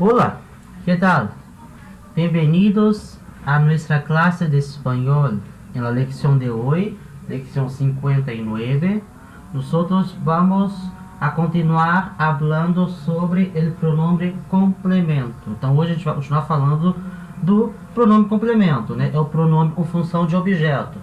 Hola, ¿qué tal? Bienvenidos a nuestra clase de español. En la lección de hoy, lección 59, nosotros vamos a continuar hablando sobre o pronome complemento. Então hoje a gente vai continuar falando do pronome complemento, né? É o pronome com função de objeto,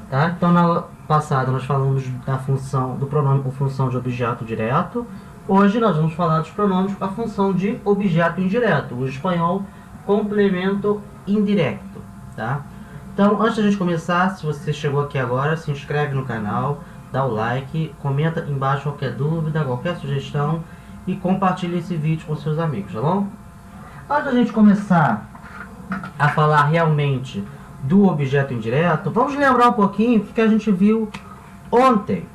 tá? Então na aula passada nós falamos da função do pronome com função de objeto direto. Hoje nós vamos falar dos pronomes com a função de objeto indireto, o espanhol complemento indireto, tá? Então, antes da gente começar, se você chegou aqui agora, se inscreve no canal, dá o like, comenta embaixo qualquer dúvida, qualquer sugestão e compartilha esse vídeo com seus amigos, tá bom? Antes da gente começar a falar realmente do objeto indireto, vamos lembrar um pouquinho o que a gente viu ontem.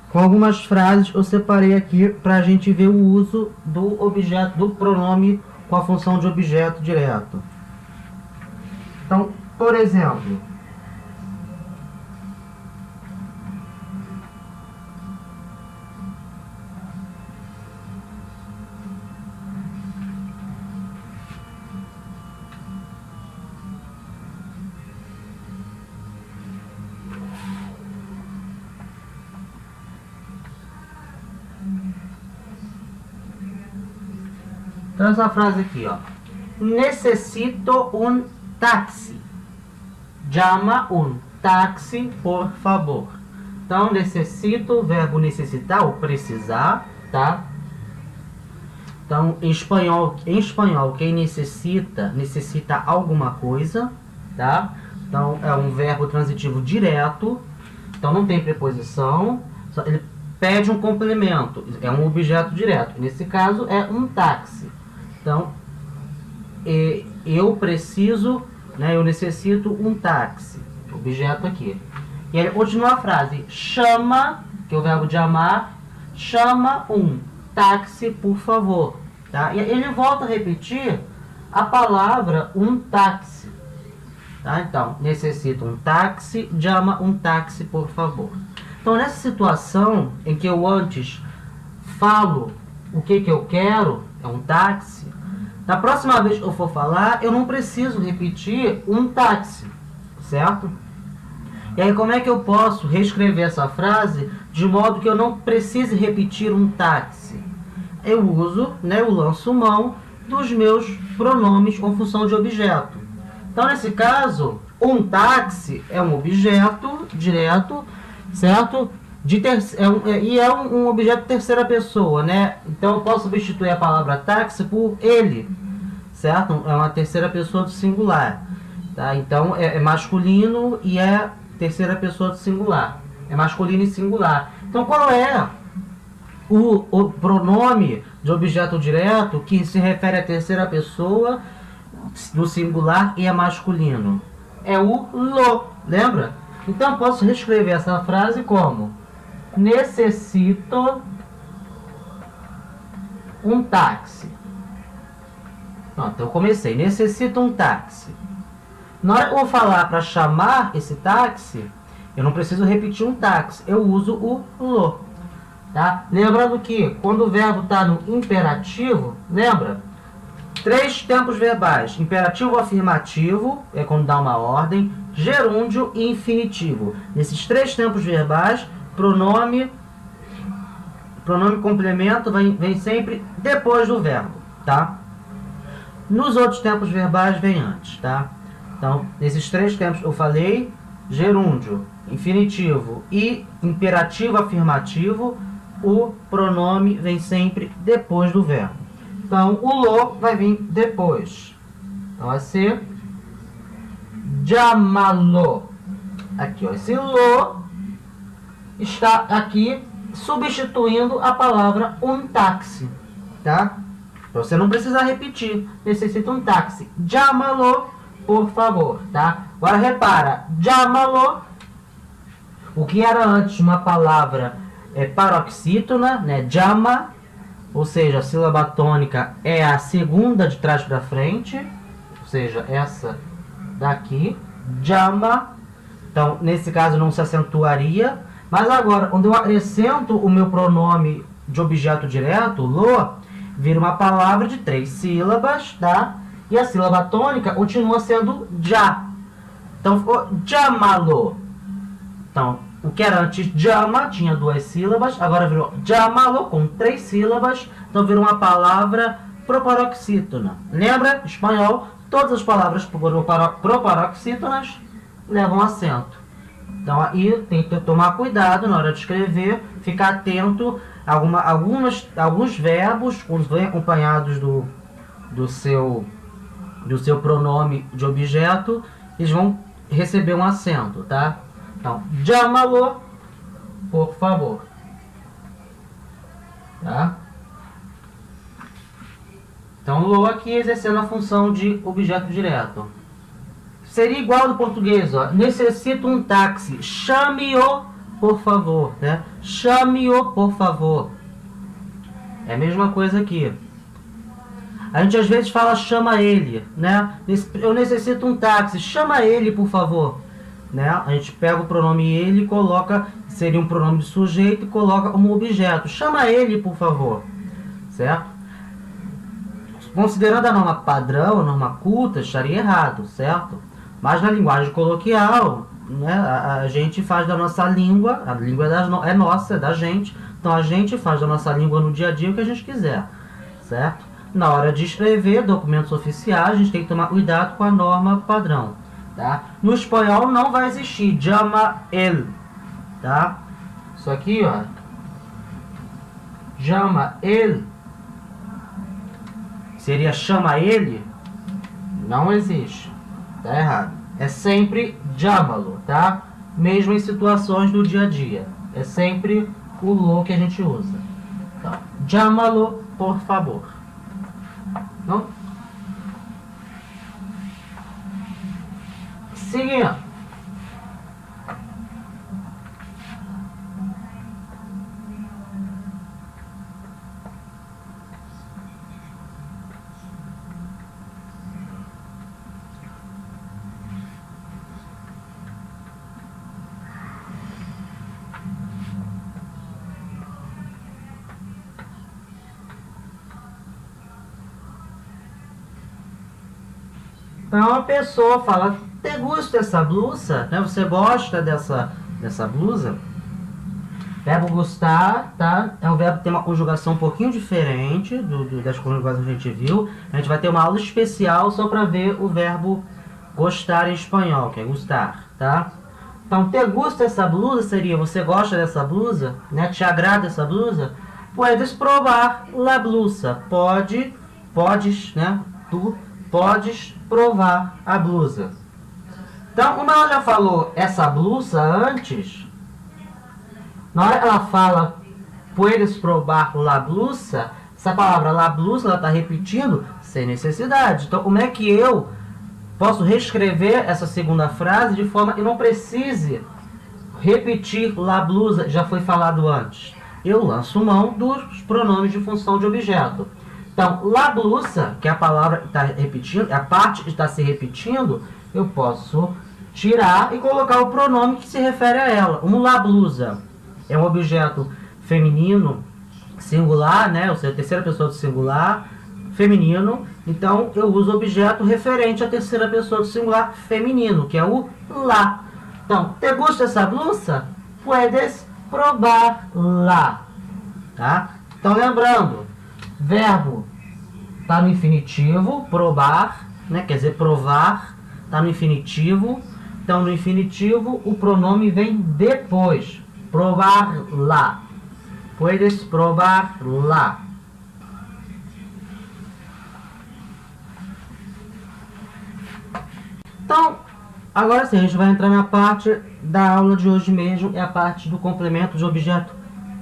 Com algumas frases eu separei aqui para a gente ver o uso do objeto, do pronome com a função de objeto direto. Então, por exemplo, então essa frase aqui, ó. Necesito um táxi. Llama um táxi, por favor. Então, necessito, verbo necessitar ou precisar, tá? Então, em espanhol, quem necessita alguma coisa, tá? Então, é um verbo transitivo direto. Então, não tem preposição. Ele pede um complemento. É um objeto direto. Nesse caso, é um táxi. Então, eu preciso, né, eu necessito um táxi. Objeto aqui. E aí continua a frase. Chama, que é o verbo de amar. Chama um táxi, por favor. Tá? E ele volta a repetir a palavra um táxi. Tá? Então, necessito um táxi. Chama um táxi, por favor. Então, nessa situação em que eu antes falo o que eu quero, é um táxi, da próxima vez que eu for falar, eu não preciso repetir um táxi, certo? E aí, como é que eu posso reescrever essa frase de modo que eu não precise repetir um táxi? Eu uso, né, eu lanço mão dos meus pronomes com função de objeto. Então, nesse caso, um táxi é um objeto direto, certo? É um objeto de terceira pessoa, né? Então eu posso substituir a palavra táxi por ele, certo? É uma terceira pessoa do singular, tá? Então é masculino e é terceira pessoa do singular. É masculino e singular. Então qual é o pronome de objeto direto que se refere à terceira pessoa do singular e é masculino? É o lo, lembra? Então eu posso reescrever essa frase como: necessito um táxi. Pronto, eu comecei. Necessito um táxi. Na hora que eu vou falar para chamar esse táxi, eu não preciso repetir um táxi. Eu uso o lo. Tá? Lembrando que quando o verbo está no imperativo, lembra? 3 tempos verbais. Imperativo afirmativo, é quando dá uma ordem. Gerúndio e infinitivo. Nesses 3 tempos verbais, pronome complemento vem sempre depois do verbo, tá? Nos outros tempos verbais vem antes, tá? Então, nesses 3 tempos eu falei, gerúndio, infinitivo e imperativo afirmativo, o pronome vem sempre depois do verbo. Então, o lo vai vir depois. Então, vai ser llámalo. Aqui, ó, esse lo está aqui substituindo a palavra um táxi, tá? Então, você não precisa repetir. Necessita um táxi. Llámalo, por favor, tá? Agora repara, llámalo, o que era antes uma palavra paroxítona, né? Llama, ou seja, a sílaba tônica é a segunda de trás para frente, ou seja, essa daqui, llama. Então, nesse caso não se acentuaria. Mas agora, quando eu acrescento o meu pronome de objeto direto, lo, vira uma palavra de 3 sílabas, tá? E a sílaba tônica continua sendo já. Então ficou llamalo. Então, o que era antes llama tinha 2 sílabas, agora virou llamalo com 3 sílabas, então virou uma palavra proparoxítona. Lembra? Em espanhol, todas as palavras proparoxítonas levam acento. Então aí tem que tomar cuidado na hora de escrever, ficar atento a alguns verbos, quando vem acompanhados do seu pronome de objeto, eles vão receber um acento, tá? Então, llámalo, por favor. Tá? Então, lo aqui exercendo a função de objeto direto. Seria igual do português, ó. Necessito um táxi. Chame-o, por favor. Né? Chame-o, por favor. É a mesma coisa aqui. A gente às vezes fala chama ele, né? Eu necessito um táxi. Chama ele, por favor. Né? A gente pega o pronome ele e coloca, seria um pronome de sujeito e coloca como objeto. Chama ele, por favor. Certo? Considerando a norma padrão, a norma culta, estaria errado, certo? Mas na linguagem coloquial, né, a gente faz da nossa língua, a língua é nossa, é da gente, então a gente faz da nossa língua no dia a dia o que a gente quiser, certo? Na hora de escrever documentos oficiais, a gente tem que tomar cuidado com a norma padrão, tá? No espanhol não vai existir llama él, tá? Isso aqui, ó, llama él, seria chama ele, não existe. Tá errado. É sempre llámalo, tá? Mesmo em situações do dia a dia. É sempre o lo que a gente usa. Então, llámalo, por favor. Não? Seguindo. Então a pessoa fala, te gusta essa blusa? Né? Você gosta dessa blusa? Verbo gostar, tá? É um verbo que tem uma conjugação um pouquinho diferente das conjugações que a gente viu. A gente vai ter uma aula especial só para ver o verbo gostar em espanhol, que é gustar, tá? Então, te gusta essa blusa seria, você gosta dessa blusa? Né? Te agrada essa blusa? Puedes provar la blusa. Podes, né? Tu podes provar a blusa. Então, como ela já falou essa blusa antes, na hora que ela fala puedes provar la blusa, essa palavra la blusa, ela está repetindo sem necessidade. Então, como é que eu posso reescrever essa segunda frase de forma que não precise repetir la blusa, já foi falado antes? Eu lanço mão dos pronomes de função de objeto. Então, la blusa, que é a palavra que está repetindo, a parte que está se repetindo, eu posso tirar e colocar o pronome que se refere a ela. Um la blusa é um objeto feminino singular, né? Ou seja, a terceira pessoa do singular feminino. Então, eu uso o objeto referente à terceira pessoa do singular feminino, que é o la. Então, te gusta essa blusa? Puedes probar-la. Tá? Então, lembrando, verbo está no infinitivo, probar, né? Quer dizer, provar, está no infinitivo. Então, no infinitivo, o pronome vem depois. Probar-la. Puedes probar-la. Então, agora sim, a gente vai entrar na parte da aula de hoje mesmo, é a parte do complemento de objeto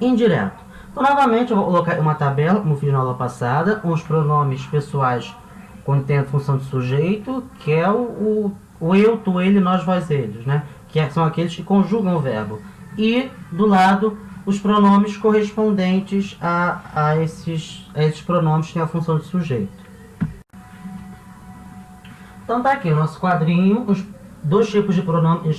indireto. Então, novamente, eu vou colocar uma tabela, como fiz na aula passada, com os pronomes pessoais quando tem a função de sujeito, que é o eu, tu, ele, nós, vós, eles, né? Que são aqueles que conjugam o verbo. E, do lado, os pronomes correspondentes a esses pronomes que têm a função de sujeito. Então, tá aqui o nosso quadrinho, os dois tipos de pronome,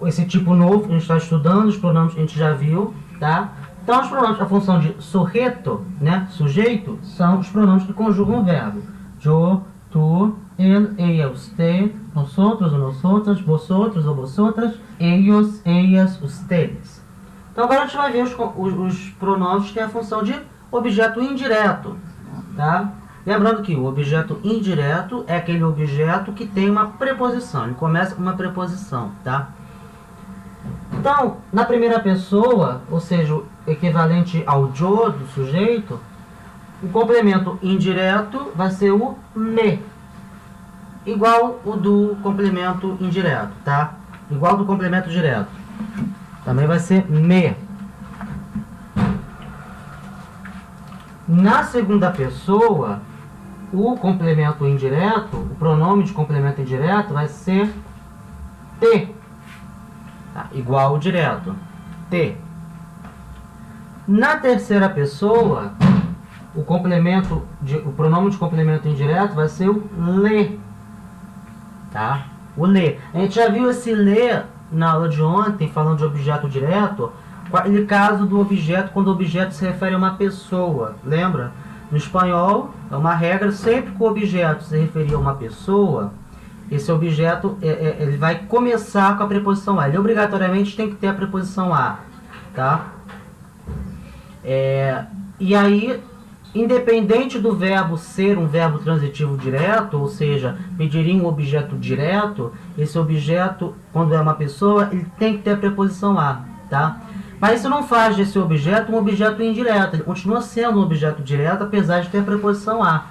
esse tipo novo que a gente está estudando, os pronomes que a gente já viu, tá? Então, os pronomes, a função de sujeito, né, sujeito, são os pronomes que conjugam o verbo. Eu, tu, ele, ella, usted, nosotros ou nosotras, vosotros ou vosotras, ellos, ellas, ustedes. Então, agora a gente vai ver os pronomes que têm a função de objeto indireto, tá? Lembrando que o objeto indireto é aquele objeto que tem uma preposição, ele começa com uma preposição, tá? Então, na primeira pessoa, ou seja, o equivalente ao yo do sujeito, o complemento indireto vai ser o me, igual o do complemento indireto, tá? Igual do complemento direto. Também vai ser me. Na segunda pessoa, o complemento indireto, o pronome de complemento indireto vai ser te. Tá? Igual ao direto. Te. Na terceira pessoa, o pronome de complemento indireto vai ser o le. Tá? O le. A gente já viu esse le na aula de ontem, falando de objeto direto, aquele caso do objeto, quando o objeto se refere a uma pessoa. Lembra? No espanhol, é uma regra, sempre que o objeto se referir a uma pessoa, esse objeto ele vai começar com a preposição a. Ele obrigatoriamente tem que ter a preposição a. Tá? E aí, independente do verbo ser um verbo transitivo direto, ou seja, pediria um objeto direto, esse objeto, quando é uma pessoa, ele tem que ter a preposição a. Tá? Mas isso não faz desse objeto um objeto indireto. Ele continua sendo um objeto direto, apesar de ter a preposição a.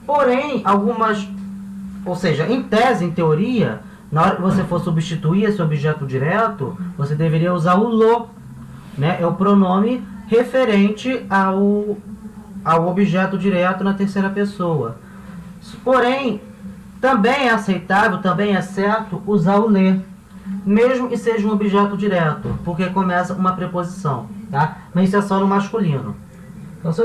Porém, ou seja, em tese, em teoria, na hora que você for substituir esse objeto direto, você deveria usar o lo, né? É o pronome referente ao objeto direto na terceira pessoa. Porém, também é aceitável, também é certo usar o le, mesmo que seja um objeto direto, porque começa uma preposição, tá? Mas isso é só no masculino. Então, se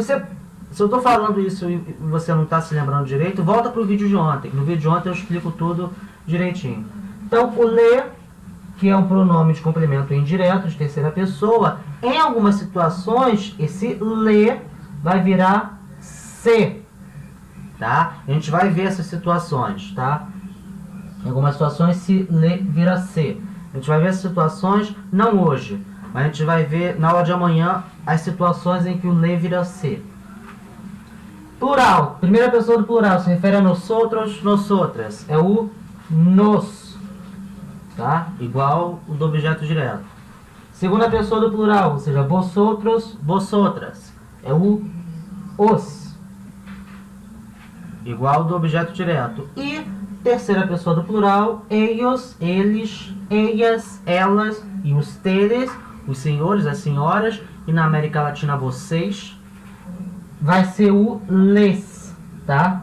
eu estou falando isso e você não está se lembrando direito, volta para o vídeo de ontem. No vídeo de ontem eu explico tudo direitinho. Então, o le, que é um pronome de complemento indireto de terceira pessoa, em algumas situações, esse le vai virar se. Tá? A gente vai ver essas situações, tá? Em algumas situações, se le vira se. A gente vai ver essas situações, não hoje, mas a gente vai ver na aula de amanhã as situações em que o le vira se. Plural. Primeira pessoa do plural se refere a nosotros, nosotras. É o nos. Tá? Igual o do objeto direto. Segunda pessoa do plural, ou seja, vosotros, vosotras. É o os. Igual do objeto direto. E terceira pessoa do plural, ellos, eles, ellas, elas e ustedes, os senhores, as senhoras, e na América Latina vocês, vai ser o les, tá?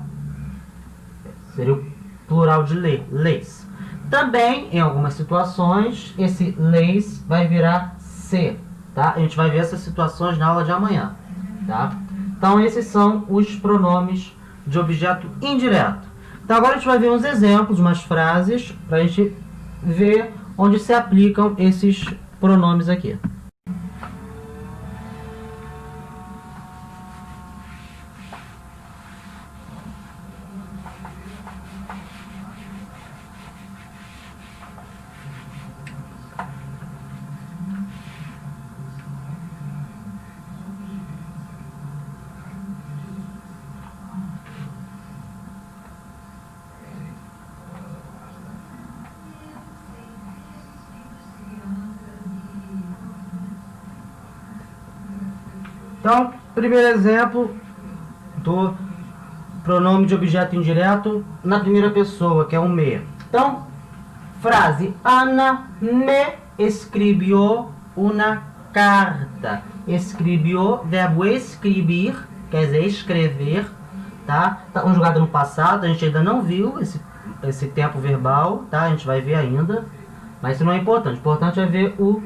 Seria o plural de les. Também, em algumas situações, esse les vai virar se, tá? A gente vai ver essas situações na aula de amanhã, tá? Então, esses são os pronomes de objeto indireto. Então, agora a gente vai ver uns exemplos, umas frases, para a gente ver onde se aplicam esses pronomes aqui. Então, primeiro exemplo do pronome de objeto indireto na primeira pessoa, que é o me. Então, frase: Ana me escribió una carta. Escribió, verbo escribir, quer dizer escrever, tá? Tá conjugado no passado, a gente ainda não viu esse tempo verbal, tá? A gente vai ver ainda, mas isso não é importante. O importante é ver o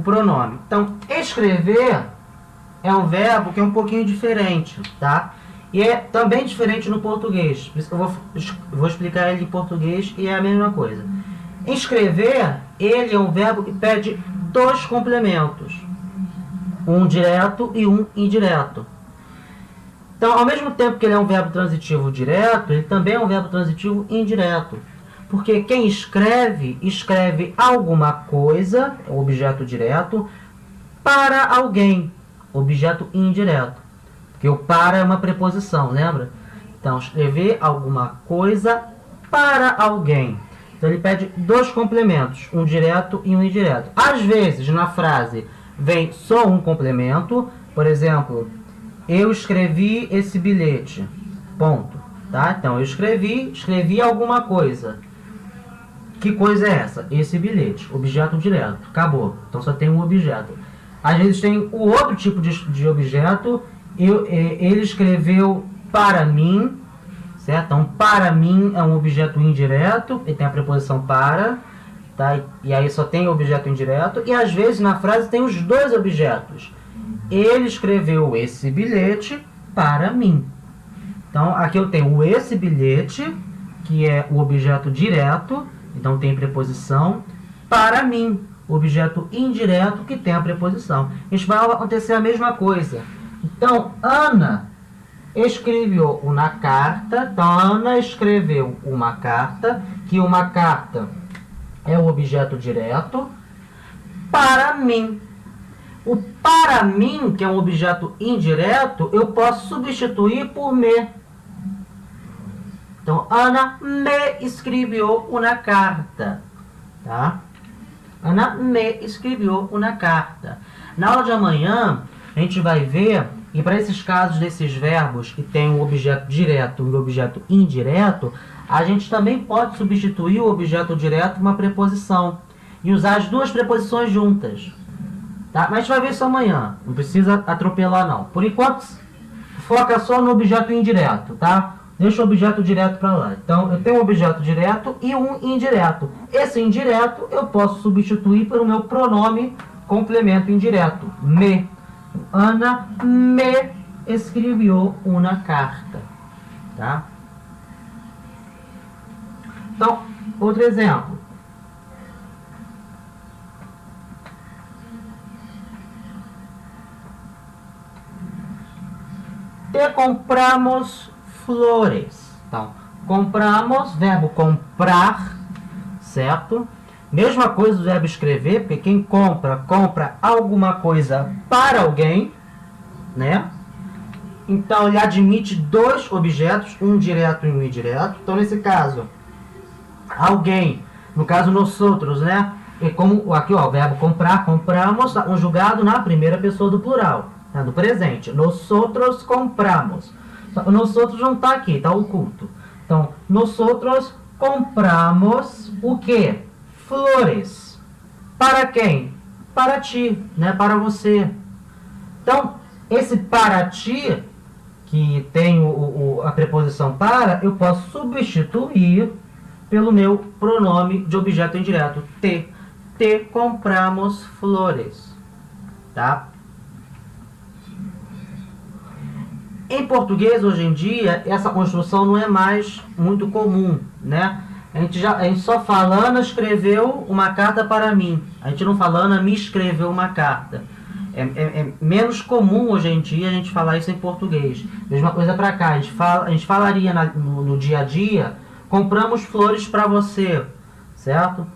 pronome. Então, escrever é um verbo que é um pouquinho diferente, tá? E é também diferente no português. Por isso que eu vou explicar ele em português e é a mesma coisa. Escrever, ele é um verbo que pede dois complementos, um direto e um indireto. Então, ao mesmo tempo que ele é um verbo transitivo direto, ele também é um verbo transitivo indireto. Porque quem escreve, escreve alguma coisa, objeto direto, para alguém, objeto indireto. Porque o para é uma preposição, lembra? Então, escrever alguma coisa para alguém. Então, ele pede dois complementos, um direto e um indireto. Às vezes, na frase, vem só um complemento. Por exemplo, eu escrevi esse bilhete. Ponto. Tá? Então, eu escrevi alguma coisa. Que coisa é essa? Esse bilhete. Objeto direto. Acabou. Então, só tem um objeto. Às vezes, tem o outro tipo de objeto. Ele escreveu para mim. Certo? Então, para mim é um objeto indireto. Ele tem a preposição para. Tá? E aí só tem o objeto indireto. E às vezes, na frase, tem os dois objetos. Ele escreveu esse bilhete para mim. Então, aqui eu tenho esse bilhete, que é o objeto direto, então tem preposição, para mim, objeto indireto, que tem a preposição. Em espanhol vai acontecer a mesma coisa. Então, Ana escreveu uma carta, então Ana escreveu uma carta, que uma carta é o objeto direto, para mim. O para mim, que é um objeto indireto, eu posso substituir por me. Então, Ana me escreveu uma carta. Tá? Ana me escreveu uma carta. Na aula de amanhã, a gente vai ver, e para esses casos desses verbos que tem um objeto direto e um objeto indireto, a gente também pode substituir o objeto direto por uma preposição e usar as duas preposições juntas. Tá? Mas a gente vai ver isso amanhã. Não precisa atropelar, não. Por enquanto, foca só no objeto indireto, tá? Deixa o objeto direto para lá. Então, eu tenho um objeto direto e um indireto. Esse indireto eu posso substituir pelo meu pronome complemento indireto. Me. Ana me escreveu uma carta. Tá? Então, outro exemplo. Te compramos flores. Então, compramos, verbo comprar, certo? Mesma coisa do verbo escrever, porque quem compra, compra alguma coisa para alguém, né? Então, ele admite dois objetos, um direto e um indireto. Então, nesse caso, alguém, no caso, nós outros, né? E como aqui, ó, o verbo comprar, compramos, conjugado na primeira pessoa do plural. Tá, do presente. Nós outros compramos. Nós outros não está aqui, está oculto. Então, nós outros compramos o quê? Flores. Para quem? Para ti, né? Para você. Então, esse para ti, que tem a preposição para, eu posso substituir pelo meu pronome de objeto indireto. Te. Te compramos flores. Tá? Em português, hoje em dia, essa construção não é mais muito comum, né? A gente só fala, Ana escreveu uma carta para mim. A gente não fala, Ana me escreveu uma carta. É menos comum hoje em dia a gente falar isso em português. Mesma coisa para cá, a gente falaria no dia a dia, compramos flores para você, certo?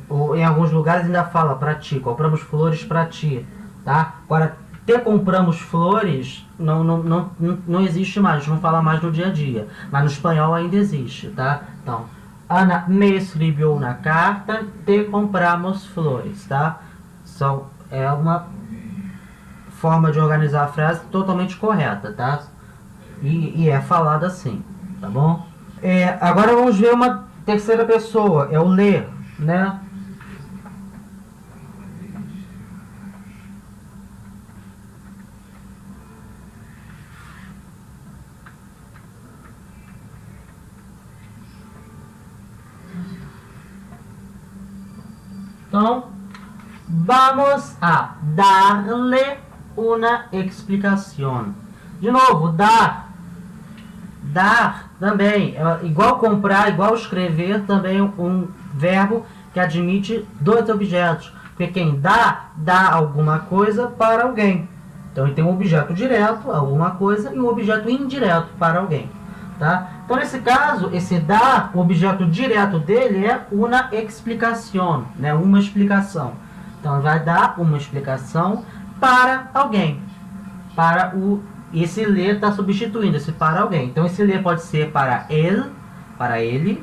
Ou em alguns lugares ainda fala para ti, compramos flores para ti, tá? Agora, te compramos flores não existe mais, a gente não fala mais no dia a dia. Mas no espanhol ainda existe, tá? Então, Ana me escreveu na carta, te compramos flores, tá? É uma forma de organizar a frase totalmente correta, tá? E é falada assim, tá bom? Agora vamos ver uma terceira pessoa, é o ler, né? Então, vamos a darle uma explicação. De novo, dar. Dar também, igual comprar, igual escrever, também um verbo que admite dois objetos. Porque quem dá alguma coisa para alguém. Então ele tem um objeto direto, alguma coisa, e um objeto indireto para alguém. Tá? Então nesse caso, esse dar, o objeto direto dele é uma explicação, né? Uma explicação. Então ele vai dar uma explicação para alguém. Esse le está substituindo esse para alguém. Então esse le pode ser para ele, para ella,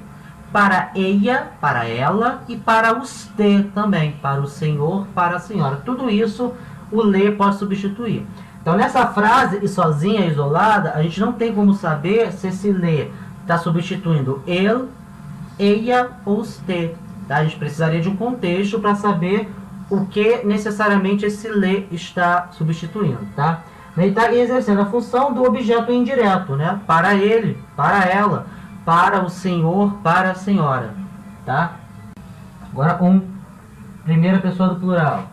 para ela e para usted também, para o senhor, para a senhora. Tudo isso o le pode substituir. Então nessa frase, e sozinha, isolada, a gente não tem como saber se esse le está substituindo ele, ella ou usted. Tá? A gente precisaria de um contexto para saber o que necessariamente esse le está substituindo. Tá? Ele está exercendo a função do objeto indireto, né? Para ele, para ela, para o senhor, para a senhora. Tá? Agora, primeira pessoa do plural.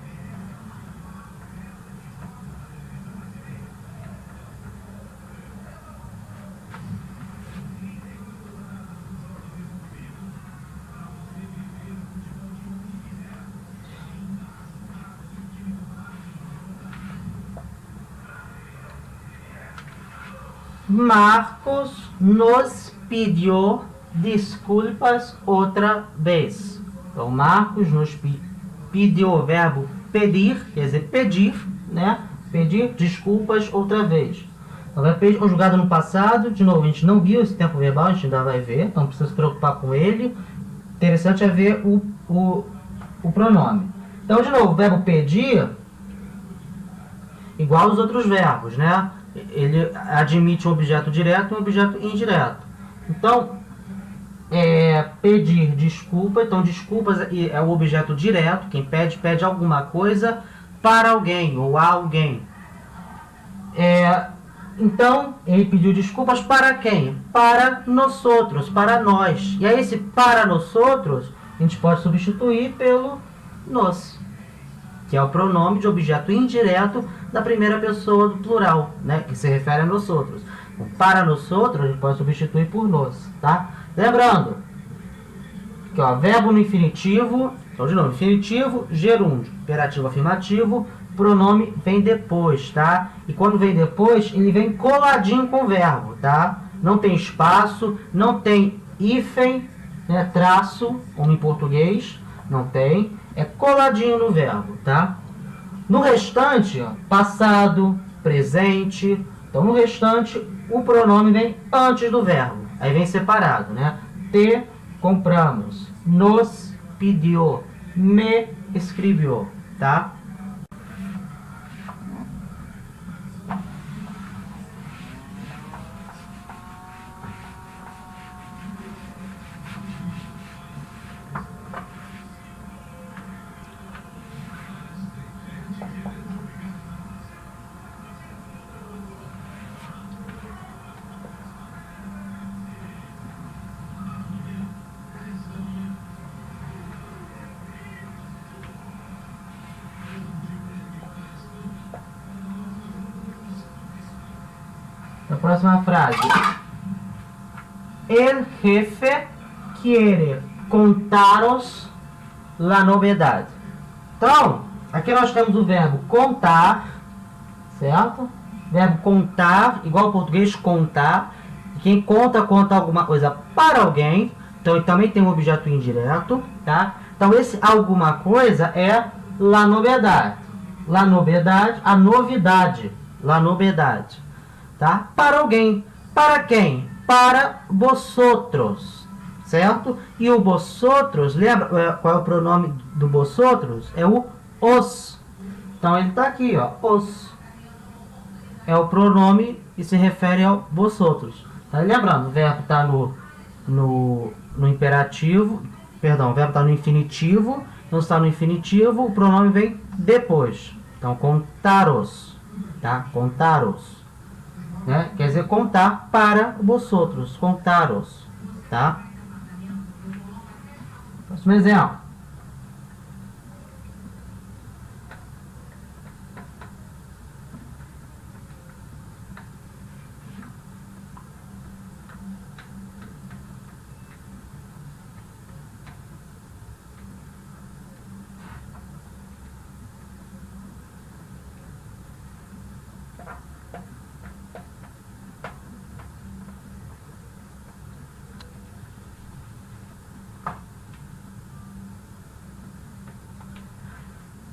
Marcos nos pediu desculpas outra vez. Então, Marcos nos pediu o verbo pedir, quer dizer, pedir, né? Pedir desculpas outra vez. Então, vai pedir conjugado no passado. De novo, a gente não viu esse tempo verbal, a gente ainda vai ver, então não precisa se preocupar com ele. Interessante é ver o pronome. Então, de novo, o verbo pedir, igual aos outros verbos, né? Ele admite um objeto direto e um objeto indireto. Então, pedir desculpa. Então, desculpas é o objeto direto. Quem pede, pede alguma coisa para alguém ou a alguém. Então, ele pediu desculpas para quem? Para nós outros, para nós. E aí, esse para nós outros, a gente pode substituir pelo nós, que é o pronome de objeto indireto da primeira pessoa do plural, né? Que se refere a nós outros. Então, para nós outros, a gente pode substituir por nós, tá? Lembrando que, ó, verbo no infinitivo, então de novo, infinitivo, gerúndio, imperativo afirmativo, pronome vem depois, tá? E quando vem depois, ele vem coladinho com o verbo, tá? Não tem espaço, não tem hífen, né, traço, como em português, não tem, é coladinho no verbo, tá? No restante, ó, passado, presente. Então, no restante, o pronome vem antes do verbo. Aí vem separado, né? Te compramos, nos pediu, me escreveu, tá? A próxima frase. El jefe quiere contaros la novedade. Então, aqui nós temos o verbo contar, certo? Verbo contar, igual ao português contar. Quem conta, conta alguma coisa para alguém. Então, ele também tem um objeto indireto, tá? Então, esse alguma coisa é la novedade. La novedade, a novidade. La novedade. Tá? Para alguém. Para quem? Para vosotros. Certo? E o vosotros, lembra qual é o pronome do vosotros? É o os. Então ele está aqui, ó, os. É o pronome e se refere ao vosotros. Tá? Lembrando, o verbo está no imperativo, perdão, o verbo está no infinitivo. Não está no infinitivo, o pronome vem depois. Então, contaros. Tá? Contaros. Né? Quer dizer, contar para vosotros, contaros, tá? Próximo exemplo.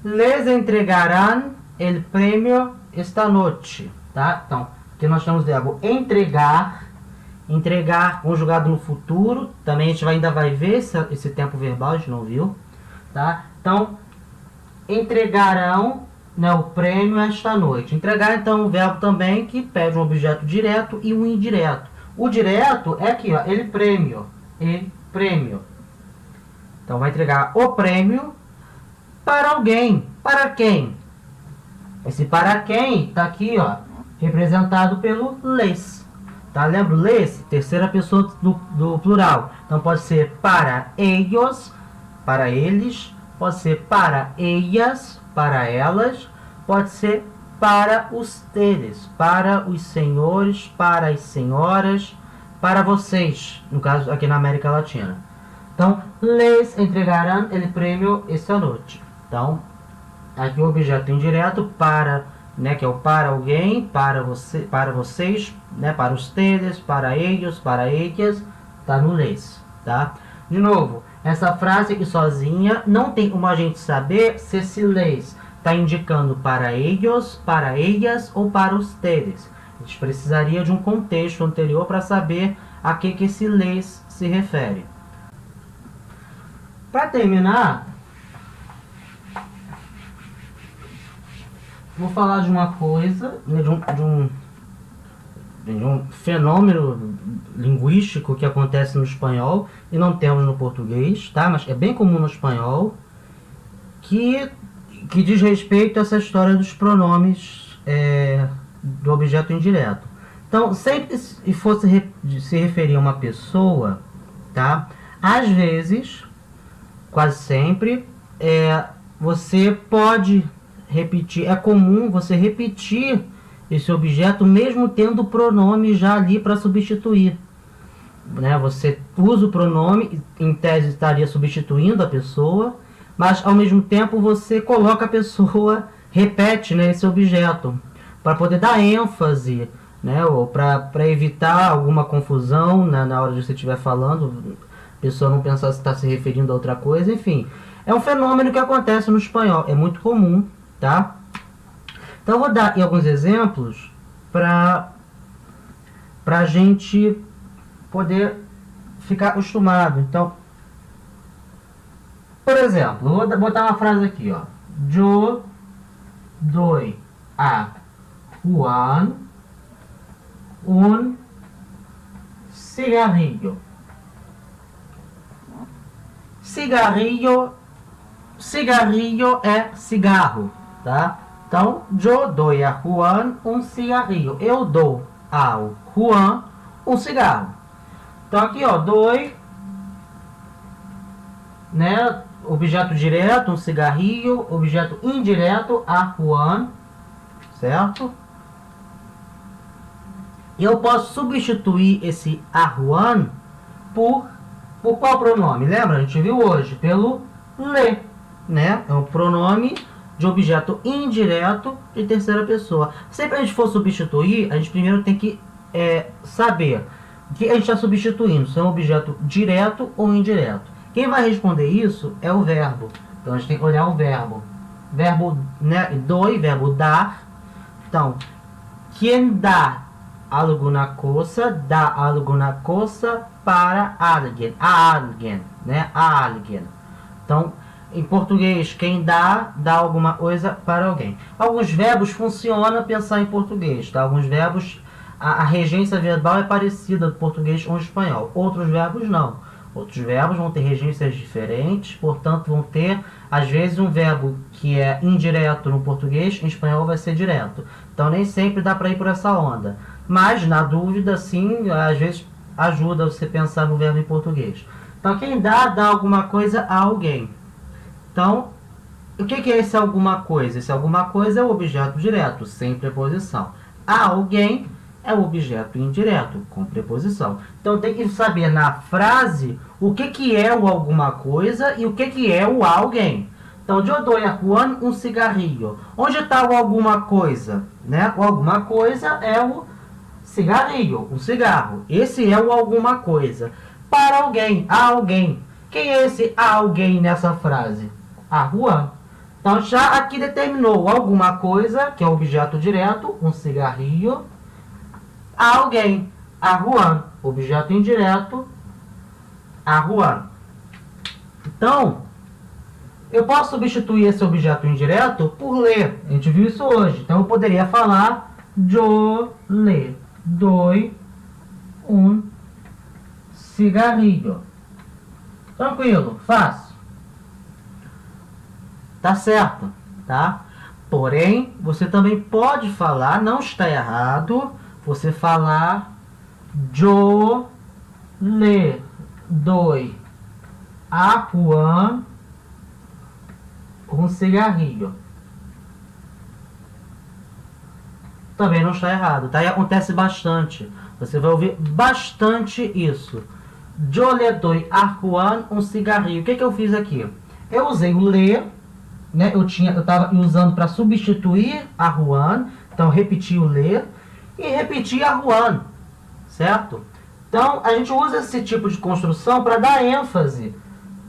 Les entregarán el premio esta noche, tá? Então, aqui nós temos o verbo entregar, entregar conjugado no futuro, também a gente ainda vai ver esse tempo verbal, a gente não viu, tá? Então, entregarão, né, o prêmio esta noite. Entregar, então, é um verbo também que pede um objeto direto e um indireto. O direto é aqui, ó, ele prêmio, Então, vai entregar o prêmio para alguém. Para quem? Esse para quem está aqui, ó, representado pelo les. Tá? Lembra o les? Terceira pessoa do plural. Então, pode ser para ellos, para eles. Pode ser para ellas, para elas. Pode ser para ustedes, para os senhores, para as senhoras, para vocês, no caso aqui na América Latina. Então, les entregarán el premio esta noche. Então, aqui o objeto indireto para, né, que é o para alguém, para vocês, né, para ustedes, para ellos, para ellas, tá no les, tá? De novo, essa frase aqui sozinha não tem como a gente saber se esse les está indicando para ellos, para ellas ou para ustedes. A gente precisaria de um contexto anterior para saber a que esse les se refere. Para terminar, vou falar de uma coisa, né, de um fenômeno linguístico que acontece no espanhol e não temos no português, tá? Mas é bem comum no espanhol, que diz respeito a essa história dos pronomes do objeto indireto. Então, sempre se fosse se referir a uma pessoa, tá? Às vezes, quase sempre, você pode repetir, é comum você repetir esse objeto mesmo tendo o pronome já ali para substituir, né? Você usa o pronome, em tese estaria substituindo a pessoa, mas ao mesmo tempo você coloca a pessoa, repete, né, esse objeto para poder dar ênfase, né, ou para evitar alguma confusão, né, na hora de você estiver falando, a pessoa não pensar se está se referindo a outra coisa. Enfim, é um fenômeno que acontece no espanhol, é muito comum, tá? Então eu vou dar aqui alguns exemplos para a gente poder ficar acostumado. Então, por exemplo, vou botar uma frase aqui, ó. Yo doy a Juan un cigarrillo. Cigarrillo é cigarro, tá? Então, yo doy a Juan un cigarrillo. Eu dou ao Juan um cigarro. Então aqui, ó, doy, né? Objeto direto, um cigarrilho. Objeto indireto, a Juan, certo? E eu posso substituir esse a Juan por qual pronome? Lembra? A gente viu hoje, pelo le, né? É um pronome de objeto indireto de terceira pessoa. Sempre que a gente for substituir, a gente primeiro tem que saber o que a gente está substituindo, se é um objeto direto ou indireto. Quem vai responder isso é o verbo. Então a gente tem que olhar o verbo. Verbo, né, doy, verbo dar. Então, quem dá alguma coisa, dá alguma coisa para alguém. A alguém, né? A alguém. Então, em português, quem dá alguma coisa para alguém. Alguns verbos funcionam pensar em português, tá? Alguns verbos, a regência verbal é parecida do português com o espanhol. Outros verbos não. Outros verbos vão ter regências diferentes, portanto vão ter, às vezes, um verbo que é indireto no português, em espanhol vai ser direto. Então nem sempre dá para ir por essa onda. Mas, na dúvida, sim, às vezes ajuda você pensar no verbo em português. Então quem dá alguma coisa a alguém. Então, o que é esse alguma coisa? Esse alguma coisa é o objeto direto, sem preposição. A alguém é o objeto indireto, com preposição. Então tem que saber na frase o que é o alguma coisa e o que é o alguém. Então, eu dou a Juan um cigarrillo. Onde está o alguma coisa? Né? O alguma coisa é o cigarrillo, um cigarro. Esse é o alguma coisa. Para alguém, a alguém. Quem é esse alguém nessa frase? A Juan. Então, já aqui determinou alguma coisa, que é o objeto direto, um cigarrilho, a alguém, a Juan. Objeto indireto, a Juan. Então, eu posso substituir esse objeto indireto por le. A gente viu isso hoje. Então, eu poderia falar yo le doy un cigarrillo. Tranquilo, fácil. Tá certo, tá? Porém, você também pode falar, não está errado, você falar yo le doy a Juan um cigarrillo. Também não está errado, tá? E acontece bastante. Você vai ouvir bastante isso. Yo le doy a Juan um cigarrillo. O que eu fiz aqui? Eu usei o le, né? Eu estava usando para substituir a Juan. Então, repeti o le e repeti a Juan. Certo? Então, a gente usa esse tipo de construção para dar ênfase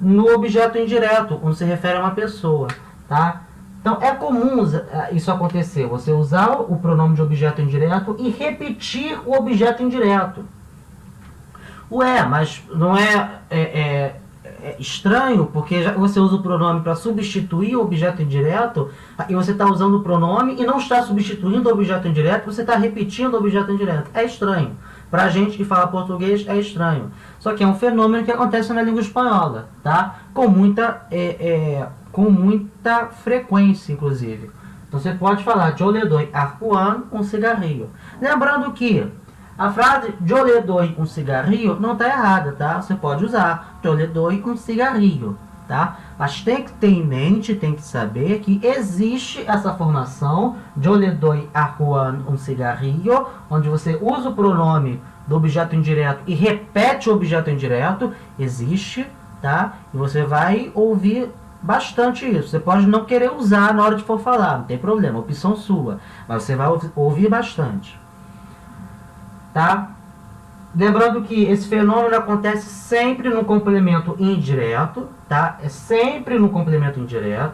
no objeto indireto, quando se refere a uma pessoa, tá? Então, é comum isso acontecer, você usar o pronome de objeto indireto e repetir o objeto indireto. Ué, mas não é estranho, porque você usa o pronome para substituir o objeto indireto, e você está usando o pronome e não está substituindo o objeto indireto, você está repetindo o objeto indireto. É estranho. Para a gente que fala português é estranho. Só que é um fenômeno que acontece na língua espanhola, tá? Com muita frequência, inclusive. Então você pode falar yo le doy a Juan um cigarrillo. Lembrando que a frase yo le doy un cigarrillo não está errada, tá? Você pode usar yo le doy un cigarrillo, tá? Mas tem que ter em mente, tem que saber que existe essa formação yo le doy a Juan un cigarrillo, onde você usa o pronome do objeto indireto e repete o objeto indireto. Existe, tá? E você vai ouvir bastante isso. Você pode não querer usar na hora de for falar, não tem problema, opção sua. Mas você vai ouvir bastante. Tá? Lembrando que esse fenômeno acontece sempre no complemento indireto, tá? É sempre no complemento indireto,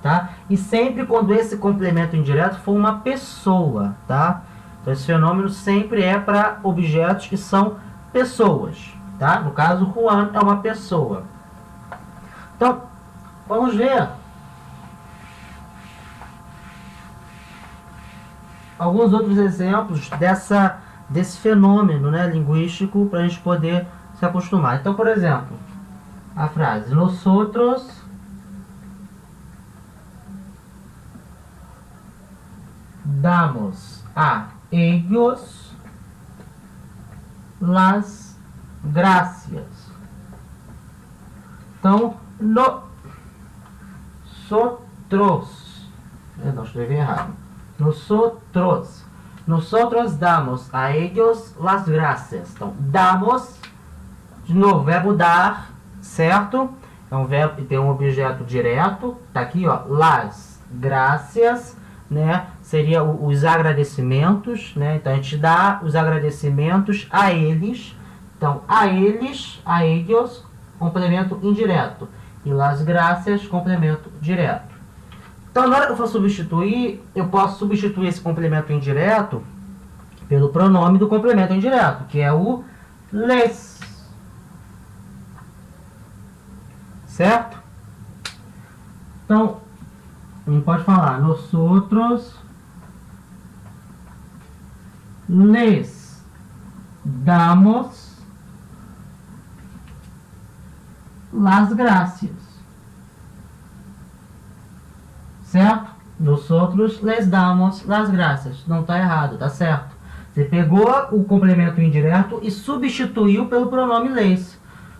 tá? E sempre quando esse complemento indireto for uma pessoa, tá? Então esse fenômeno sempre é para objetos que são pessoas, tá? No caso, Juan é uma pessoa. Então, vamos ver alguns outros exemplos desse fenômeno, né, linguístico, para a gente poder se acostumar. Então, por exemplo, a frase nosotros damos a ellos las gracias. Então, nosotros, não escrevi errado. Nosotros damos a ellos las gracias. Então, damos, de novo, verbo dar, certo? É um verbo que tem um objeto direto. Tá aqui, ó, las gracias, né? Seria os agradecimentos, né? Então, a gente dá os agradecimentos a eles. Então, a eles, a ellos, complemento indireto. E las gracias, complemento direto. Então, na hora que eu for substituir, eu posso substituir esse complemento indireto pelo pronome do complemento indireto, que é o les. Certo? Então, a gente pode falar nosotros les damos las gracias. Certo? Nosotros les damos las gracias. Não está errado, tá certo. Você pegou o complemento indireto e substituiu pelo pronome les.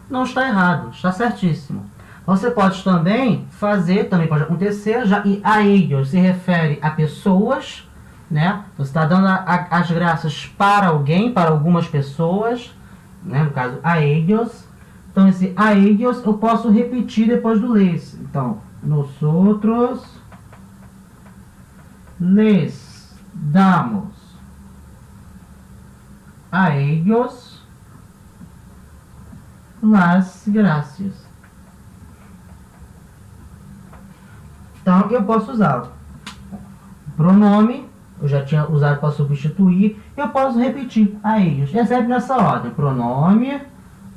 Não está errado, está certíssimo. Você pode também fazer, também pode acontecer, já e a ellos se refere a pessoas, né? Você está dando as graças para alguém, para algumas pessoas, né? No caso, a ellos. Então, esse a ellos eu posso repetir depois do les. Então, nosotros les damos a ellos las gracias. Então, eu posso usar o pronome, eu já tinha usado para substituir, eu posso repetir a eles. É sempre nessa ordem, pronome,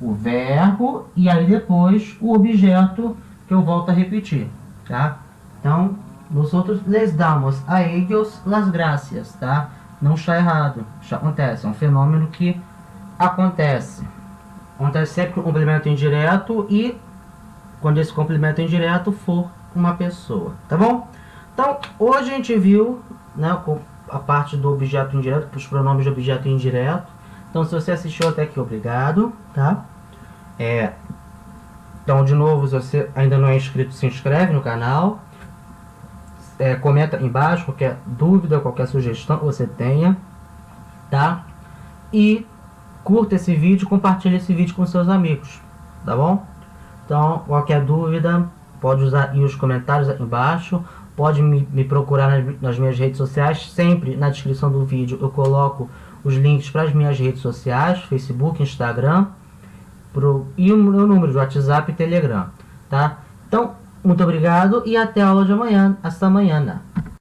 o verbo e aí depois o objeto que eu volto a repetir, tá? Então, nosotros les damos a ellos las gracias, tá? Não está errado, isso acontece, é um fenômeno que acontece. Acontece sempre com complemento indireto e quando esse complemento indireto for uma pessoa, tá bom? Então, hoje a gente viu, né, a parte do objeto indireto, os pronomes de objeto indireto. Então, se você assistiu até aqui, obrigado, tá? Então, de novo, se você ainda não é inscrito, se inscreve no canal. Comenta embaixo qualquer dúvida, qualquer sugestão que você tenha, tá? E curta esse vídeo, compartilhe esse vídeo com seus amigos, tá bom? Então, qualquer dúvida, pode usar aí os comentários aqui embaixo, pode me procurar nas minhas redes sociais, sempre na descrição do vídeo eu coloco os links para as minhas redes sociais, Facebook, Instagram, e o meu número de WhatsApp e Telegram, tá? Então, muito obrigado e até a aula de amanhã, hasta amanhã.